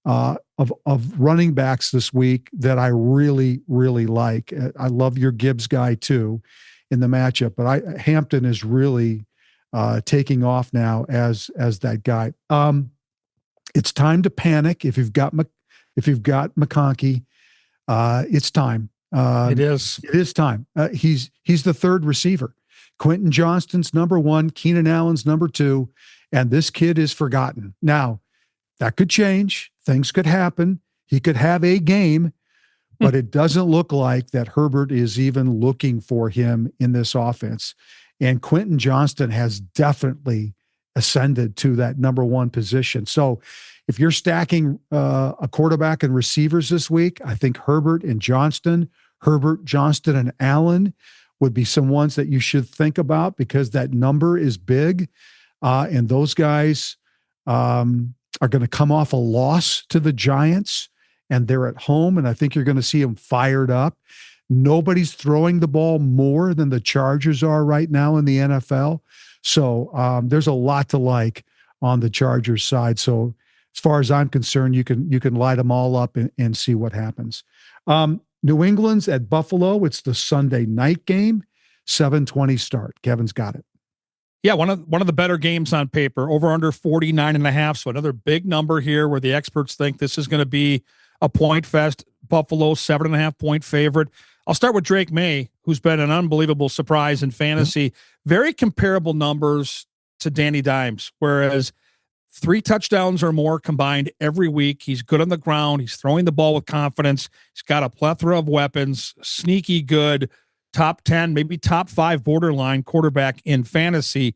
of running backs this week that I really, really like. I love your Gibbs guy too in the matchup, but Hampton is really taking off now as that guy. It's time to panic if you've got McConkey. It's time. It is time. He's the third receiver. Quentin Johnston's number 1, Keenan Allen's number 2, and this kid is forgotten. Now, that could change. Things could happen. He could have a game, but it doesn't look like that Herbert is even looking for him in this offense. And Quentin Johnston has definitely ascended to that number 1 position. So if you're stacking a quarterback and receivers this week, I think Herbert, Johnston, and Allen would be some ones that you should think about, because that number is big. And those guys are going to come off a loss to the Giants, and they're at home. And I think you're going to see them fired up. Nobody's throwing the ball more than the Chargers are right now in the NFL. So there's a lot to like on the Chargers side. So as far as I'm concerned, you can light them all up and see what happens. New England's at Buffalo. It's the Sunday night game, 7:20 start. Kevin's got it. Yeah, one of the better games on paper. Over under 49.5. So another big number here where the experts think this is going to be a point fest. Buffalo 7.5-point favorite. I'll start with Drake May, who's been an unbelievable surprise in fantasy. Very comparable numbers to Danny Dimes, whereas 3 touchdowns or more combined every week. He's good on the ground. He's throwing the ball with confidence. He's got a plethora of weapons, sneaky good, top 10, maybe top 5 borderline quarterback in fantasy.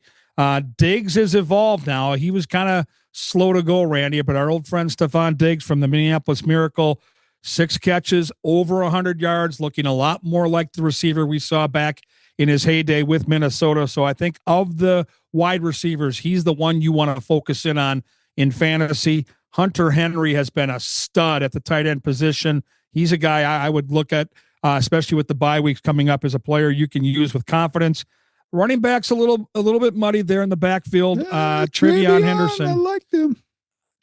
Diggs has evolved now. He was kind of slow to go, Randy, but our old friend Stephon Diggs from the Minneapolis Miracle, 6 catches, over 100 yards, looking a lot more like the receiver we saw back in his heyday with Minnesota. So I think of the wide receivers, he's the one you want to focus in on in fantasy. Hunter Henry has been a stud at the tight end position. He's a guy I would look at, especially with the bye weeks coming up, as a player you can use with confidence. Running back's a little bit muddy there in the backfield. Travion Henderson. I like them.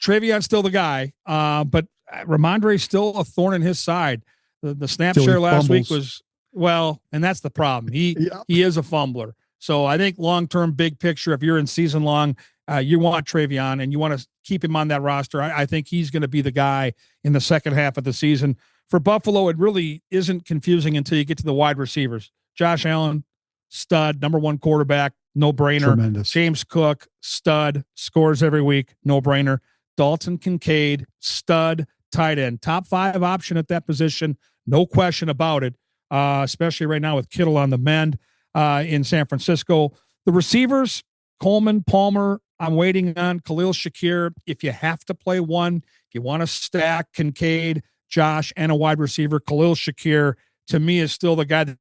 Travion's still the guy, but Ramondre's still a thorn in his side. The snap Till he share last week fumbles. was, and that's the problem. He is a fumbler. So I think long-term, big picture, if you're in season long, you want Travion and you want to keep him on that roster. I think he's going to be the guy in the second half of the season. For Buffalo, it really isn't confusing until you get to the wide receivers. Josh Allen, stud, number 1 quarterback, no brainer. Tremendous. James Cook, stud, scores every week, no brainer. Dalton Kincaid, stud, tight end, top 5 option at that position, no question about it. Especially right now with Kittle on the mend in San Francisco. The receivers, Coleman, Palmer, I'm waiting on Khalil Shakir. If you have to play one, if you want to stack Kincaid, Josh, and a wide receiver, Khalil Shakir, to me, is still the guy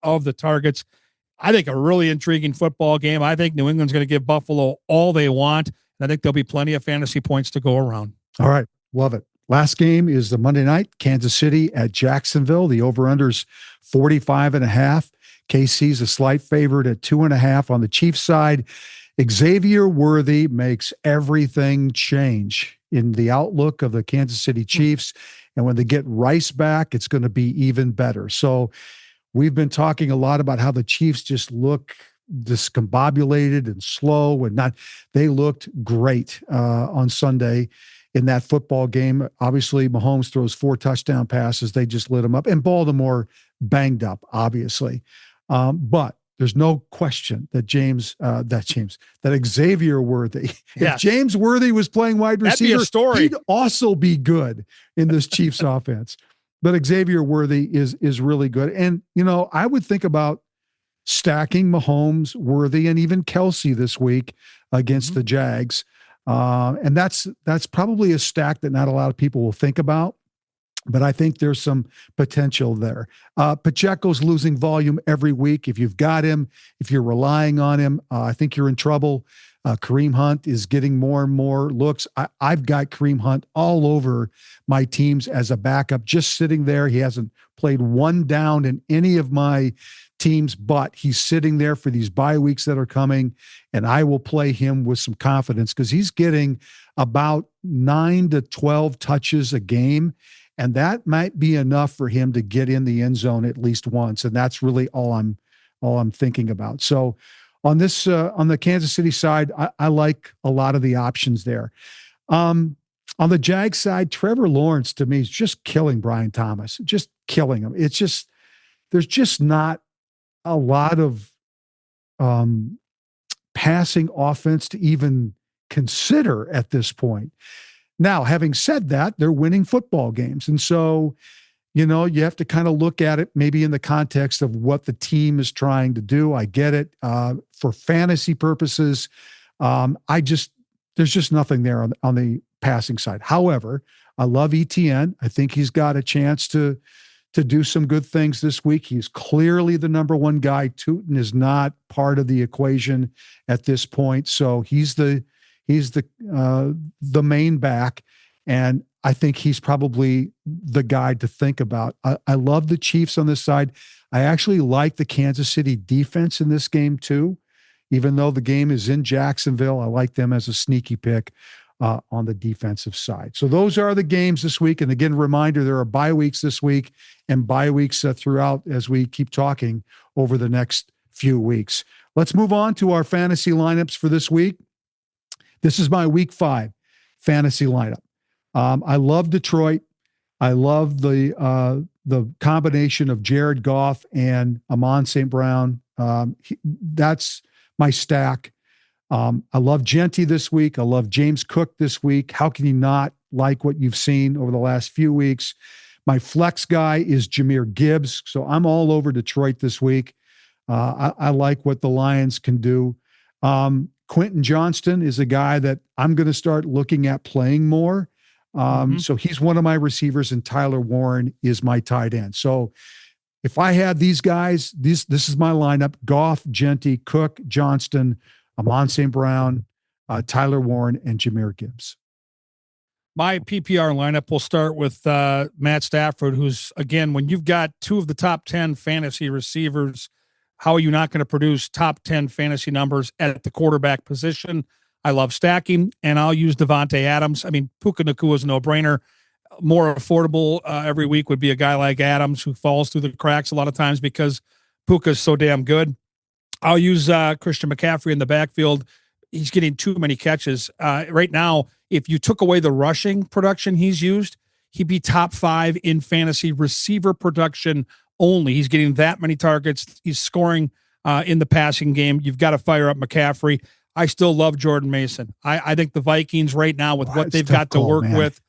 of the targets. I think a really intriguing football game. I think New England's going to give Buffalo all they want. And I think there'll be plenty of fantasy points to go around. All right. Love it. Last game is the Monday night, Kansas City at Jacksonville. The over-under's 45.5. KC's a slight favorite at 2.5. On the Chiefs side, Xavier Worthy makes everything change in the outlook of the Kansas City Chiefs. And when they get Rice back, it's going to be even better. So we've been talking a lot about how the Chiefs just look discombobulated and slow and not. They looked great on Sunday in that football game. Obviously, Mahomes throws 4 touchdown passes. They just lit him up. And Baltimore banged up, obviously. But there's no question that that Xavier Worthy, if James Worthy was playing wide receiver, that'd be a story. He'd also be good in this Chiefs offense. But Xavier Worthy is really good. And, I would think about stacking Mahomes, Worthy, and even Kelsey this week against the Jags. And that's probably a stack that not a lot of people will think about, but I think there's some potential there. Pacheco's losing volume every week. If you've got him, if you're relying on him, I think you're in trouble. Kareem Hunt is getting more and more looks. I've got Kareem Hunt all over my teams as a backup, just sitting there. He hasn't played one down in any of my teams, but he's sitting there for these bye weeks that are coming, and I will play him with some confidence because he's getting about 9 to 12 touches a game, and that might be enough for him to get in the end zone at least once, and that's really all I'm thinking about. So on this on the Kansas City side, I like a lot of the options there. On the Jag side, Trevor Lawrence to me is just killing Brian Thomas, just killing him. It's just there's just not a lot of passing offense to even consider at this point. Now, having said that, they're winning football games. And so, you have to kind of look at it maybe in the context of what the team is trying to do. I get it. For fantasy purposes, there's just nothing there on the passing side. However, I love ETN. I think he's got a chance to do some good things this week. He's clearly the number 1 guy. Tootin is not part of the equation at this point. So he's the main back. And I think he's probably the guy to think about. I love the Chiefs on this side. I actually like the Kansas City defense in this game too. Even though the game is in Jacksonville, I like them as a sneaky pick on the defensive side. So those are the games this week. And again, reminder, there are bye weeks this week and bye weeks throughout as we keep talking over the next few weeks. Let's move on to our fantasy lineups for this week. This is my week 5 fantasy lineup. I love Detroit. I love the combination of Jared Goff and Amon St. Brown. That's my stack. I love Genty this week. I love James Cook this week. How can you not like what you've seen over the last few weeks? My flex guy is Jahmyr Gibbs. So I'm all over Detroit this week. I like what the Lions can do. Quentin Johnston is a guy that I'm going to start looking at playing more. So he's one of my receivers, and Tyler Warren is my tight end. So if I had these guys, this is my lineup: Goff, Genty, Cook, Johnston, Amon St. Brown, Tyler Warren, and Jahmyr Gibbs. My PPR lineup will start with Matt Stafford, who's, again, when you've got two of the top 10 fantasy receivers, how are you not going to produce top 10 fantasy numbers at the quarterback position? I love stacking, and I'll use Devontae Adams. I mean, Puka Nacua is a no-brainer. More affordable every week would be a guy like Adams, who falls through the cracks a lot of times because Puka is so damn good. I'll use Christian McCaffrey in the backfield. He's getting too many catches. Right now, if you took away the rushing production he's used, he'd be top 5 in fantasy receiver production only. He's getting that many targets. He's scoring in the passing game. You've got to fire up McCaffrey. I still love Jordan Mason. I think the Vikings right now, with what they've got to work with,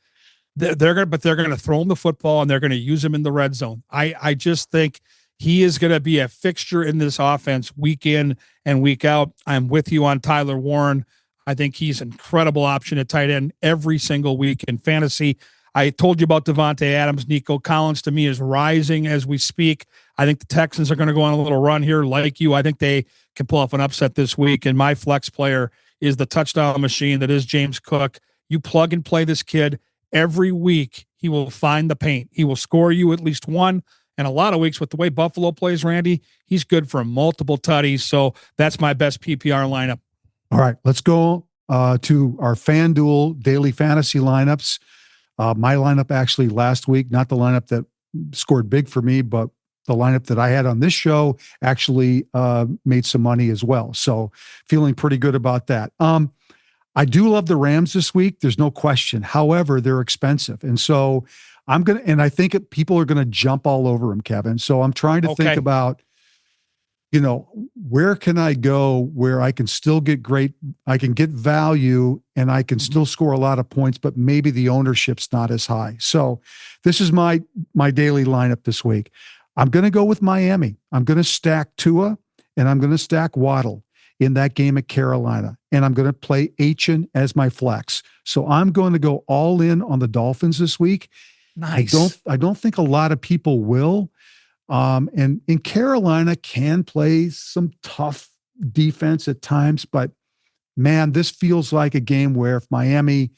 they're going to throw him the football, and they're going to use him in the red zone. I just think he is going to be a fixture in this offense week in and week out. I'm with you on Tyler Warren. I think he's an incredible option at tight end every single week in fantasy. I told you about Devontae Adams. Nico Collins, to me, is rising as we speak. I think the Texans are going to go on a little run here like you. I think they can pull off an upset this week, and my flex player is the touchdown machine that is James Cook. You plug and play this kid every week. He will find the paint. He will score you at least one. And a lot of weeks, with the way Buffalo plays, Randy, he's good for multiple tutties. So that's my best PPR lineup. All right, let's go to our FanDuel daily fantasy lineups. My lineup actually last week, not the lineup that scored big for me, but the lineup that I had on this show actually made some money as well. So feeling pretty good about that. I do love the Rams this week. There's no question. However, they're expensive. And so I think people are going to jump all over them, Kevin. So I'm trying to think about, where can I go where I can still I can get value and I can still score a lot of points, but maybe the ownership's not as high. So this is my daily lineup this week. I'm going to go with Miami. I'm going to stack Tua, and I'm going to stack Waddle in that game at Carolina. And I'm going to play Achane as my flex. So I'm going to go all in on the Dolphins this week. Nice. I don't think a lot of people will. And in Carolina can play some tough defense at times, but man, this feels like a game where if Miami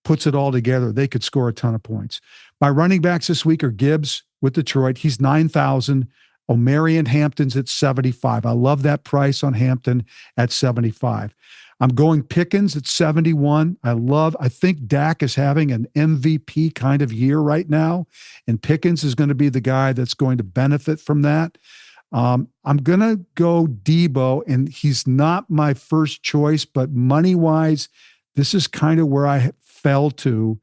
puts it all together, they could score a ton of points. My running backs this week are Gibbs with Detroit. He's 9,000. O'Marion Hampton's at 75. I love that price on Hampton at 75. I'm going Pickens at 71. I think Dak is having an MVP kind of year right now, and Pickens is going to be the guy that's going to benefit from that. I'm going to go Debo, and he's not my first choice, but money-wise, this is kind of where I fell to.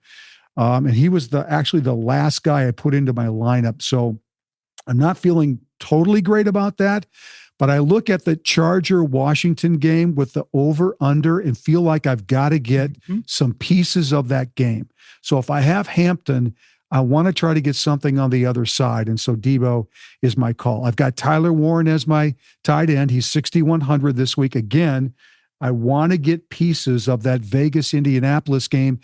And he was actually the last guy I put into my lineup. So I'm not feeling totally great about that, but I look at the Charger-Washington game with the over-under and feel like I've got to get some pieces of that game. So if I have Hampton, I want to try to get something on the other side. And so Debo is my call. I've got Tyler Warren as my tight end. He's 6,100 this week. Again, I want to get pieces of that Vegas-Indianapolis game.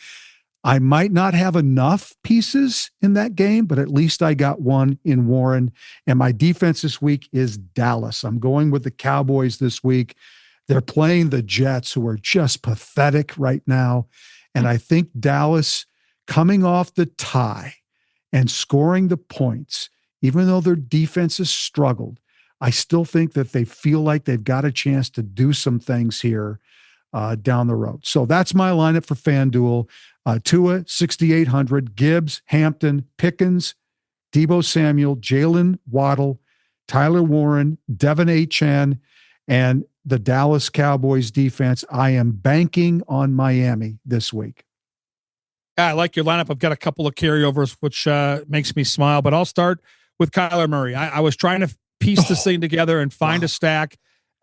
I might not have enough pieces in that game, but at least I got one in Warren. And my defense this week is Dallas. I'm going with the Cowboys this week. They're playing the Jets, who are just pathetic right now. And I think Dallas, coming off the tie and scoring the points, even though their defense has struggled, I still think that they feel like they've got a chance to do some things here down the road. So that's my lineup for FanDuel. Tua, 6,800, Gibbs, Hampton, Pickens, Debo Samuel, Jalen Waddle, Tyler Warren, Devin Achane, and the Dallas Cowboys defense. I am banking on Miami this week. I like your lineup. I've got a couple of carryovers, which makes me smile, but I'll start with Kyler Murray. I was trying to piece this thing together and find a stack.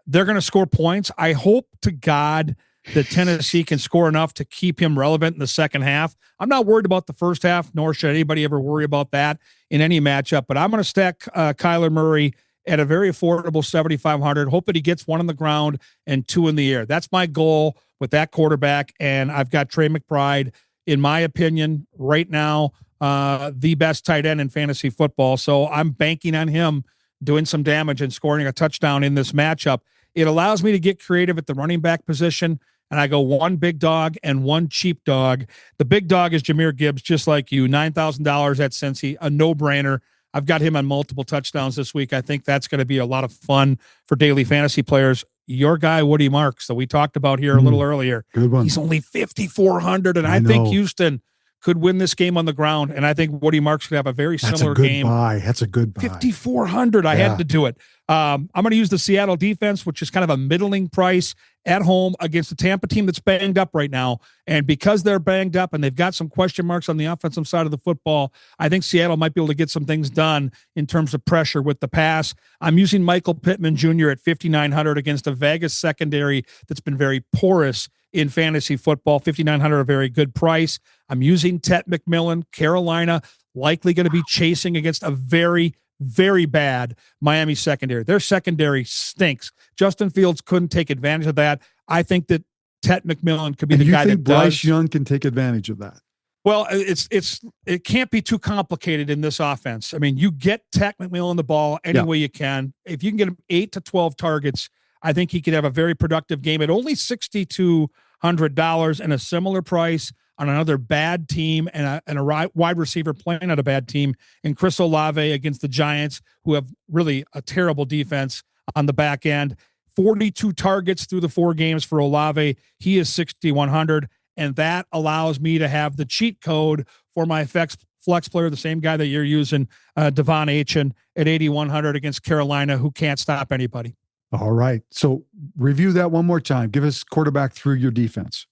They're going to score points. I hope to God that Tennessee can score enough to keep him relevant in the second half. I'm not worried about the first half, nor should anybody ever worry about that in any matchup, but I'm going to stack Kyler Murray at a very affordable 7,500. Hope that he gets one on the ground and two in the air. That's my goal with that quarterback. And I've got Trey McBride, in my opinion, right now, the best tight end in fantasy football. So I'm banking on him doing some damage and scoring a touchdown in this matchup. It allows me to get creative at the running back position, and I go one big dog and one cheap dog. The big dog is Jahmyr Gibbs, just like you, $9,000 at Cincy, a no-brainer. I've got him on multiple touchdowns this week. I think that's going to be a lot of fun for daily fantasy players. Your guy, Woody Marks, that we talked about here a little earlier. Good one. He's only 5,400, and I think Houston could win this game on the ground, and I think Woody Marks could have a very similar game. That's a good buy. 5,400. I had to do it. I'm going to use the Seattle defense, which is kind of a middling price at home against the Tampa team that's banged up right now. And because they're banged up and they've got some question marks on the offensive side of the football, I think Seattle might be able to get some things done in terms of pressure with the pass. I'm using Michael Pittman Jr. at 5,900 against a Vegas secondary that's been very porous in fantasy football. 5,900, a very good price. I'm using Tet McMillan, Carolina, likely going to be chasing against a very, very bad Miami secondary. Their secondary stinks. Justin Fields couldn't take advantage of that. I think that Tet McMillan could be the guy that does. Bryce Young can take advantage of that? Well, it can't be too complicated in this offense. I mean, you get Tet McMillan the ball any way you can. If you can get him 8 to 12 targets, I think he could have a very productive game at only $6,200 and a similar price on another bad team and a wide receiver playing at a bad team in Chris Olave against the Giants, who have really a terrible defense on the back end. 42 targets through the 4 games for Olave. He is 6,100, and that allows me to have the cheat code for my flex player, the same guy that you're using, Devon Achane at 8,100 against Carolina, who can't stop anybody. All right. So review that one more time. Give us quarterback through your defense.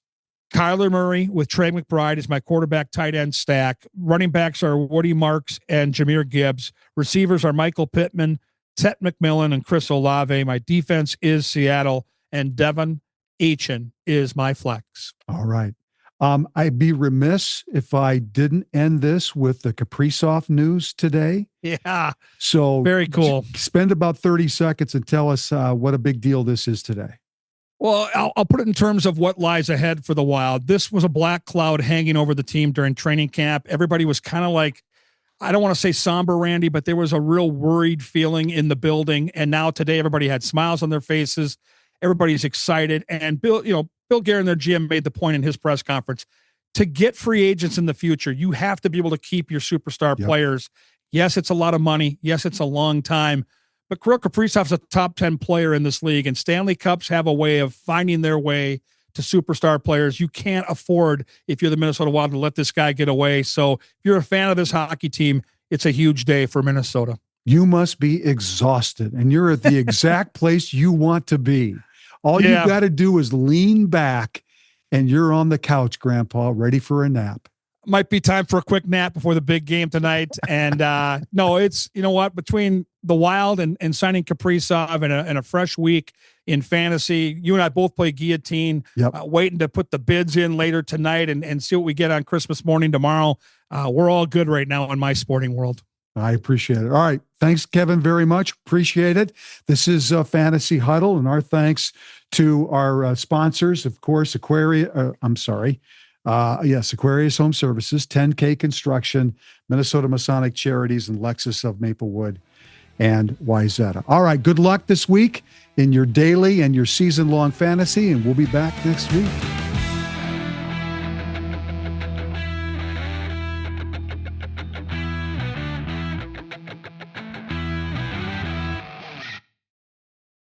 Kyler Murray with Trey McBride is my quarterback tight end stack. Running backs are Woody Marks and Jahmyr Gibbs. Receivers are Michael Pittman, Tet McMillan, and Chris Olave. My defense is Seattle, and Devon Achane is my flex. All right. I'd be remiss if I didn't end this with the Kaprizov news today. Yeah. So very cool. Spend about 30 seconds and tell us what a big deal this is today. Well, I'll put it in terms of what lies ahead for the Wild. This was a black cloud hanging over the team during training camp. Everybody was kind of like, I don't want to say somber, Randy, but there was a real worried feeling in the building. And now today, everybody had smiles on their faces. Everybody's excited. And Bill Guerin, their GM, made the point in his press conference, to get free agents in the future, you have to be able to keep your superstar players. Yes, it's a lot of money. Yes, it's a long time. But Kirill Kaprizov's a top 10 player in this league, and Stanley Cups have a way of finding their way to superstar players. You can't afford, if you're the Minnesota Wild, to let this guy get away. So if you're a fan of this hockey team, it's a huge day for Minnesota. You must be exhausted, and you're at the exact place you want to be. All you've got to do is lean back, and you're on the couch, Grandpa, ready for a nap. Might be time for a quick nap before the big game tonight. And no, it's, you know what, between the Wild and signing Kaprizov and a fresh week in fantasy, you and I both play Guillotine, waiting to put the bids in later tonight and see what we get on Christmas morning tomorrow. We're all good right now in my sporting world. I appreciate it. All right. Thanks, Kevin, very much. Appreciate it. This is Fantasy Huddle, and our thanks to our sponsors, of course, Aquarius Home Services, 10K Construction, Minnesota Masonic Charities, and Lexus of Maplewood and Wayzata. All right. Good luck this week in your daily and your season-long fantasy, and we'll be back next week.